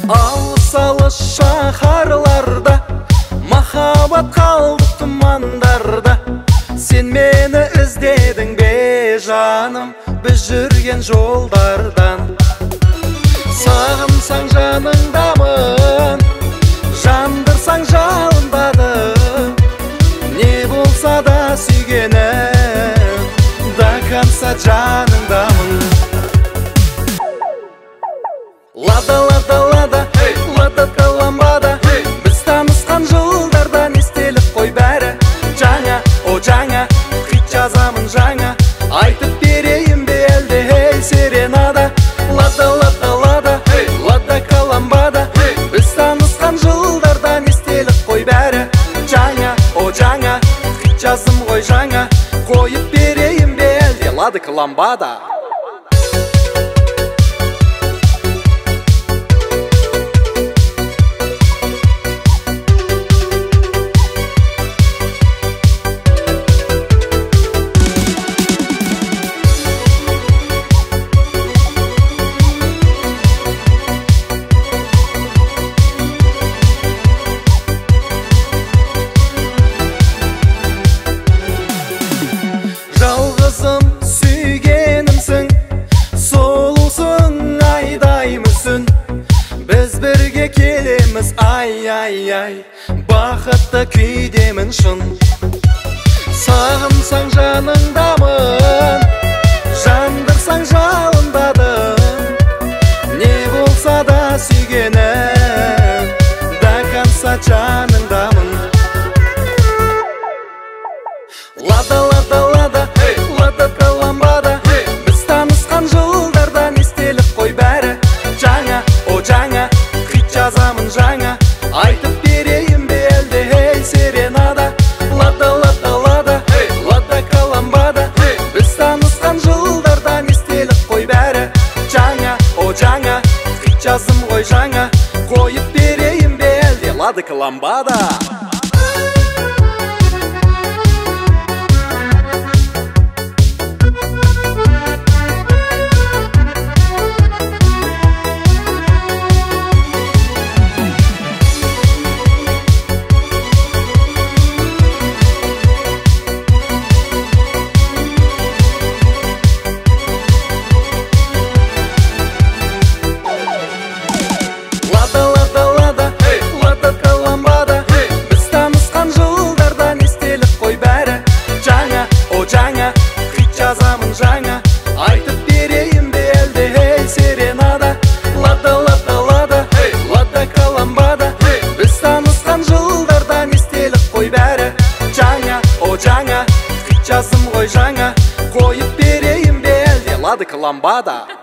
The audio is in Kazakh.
Алыс-алыс шаһарларда махаббат қалды тұмандарда. Сен мені іздедің бе жаным, біз жүрген жолдардан. Сағынсаң жаныңдамын, жандырсаң жалынбадым. Не болса да сүйгенім, до конца жаныңдамын. Лада, лада, лада, лада ламбада. Біз танысқан жылдардан естелік қой бәрі. Жаңа, о жаңа, хит жазамын жаңа. Айтып берейін бе әлде, ей серенада. Лада, лада, лада, лада ламбада. Біз танысқан жылдардан естелік қой бәрі. Жаңа, о жаңа, хит жазым ғой жаңа. Қойып берейін бе әлде, лада ламбада. Жалғызым сүйгенімсің, сұлусың айдай мүсін. Біз бірге келеміз ай-ай-ай, бақытты күйдемін шын. Сағынсаң жаныңдамын, жандырсаң жалынбадым. Не болса да сүйгенім, до конца жаныңдамын. Лада, лада, лада, лада ламбада. Біз танысқан жылдардан естелік қой бәрі. Жаңа, о жаңа, хит жазамын жаңа. Айтып берейін бе әлде, ей серенада. Лада, лада, лада, лада ламбада. Біз танысқан жылдардан естелік қой бәрі. Жаңа, о жаңа, хит жазым ғой жаңа. Қойып берейін бе әлде, лада ламбада. Жаңа, хит жазамын жаңа. Айтып берейін бе әлде, ей серенада. Лада, лада, лада, лада ламбада. Біз танысқан жылдардан естелік қой бәрі. Жаңа, о жаңа, хит жазым ғой жаңа. Қойып берейін бе әлде, лада ламбада.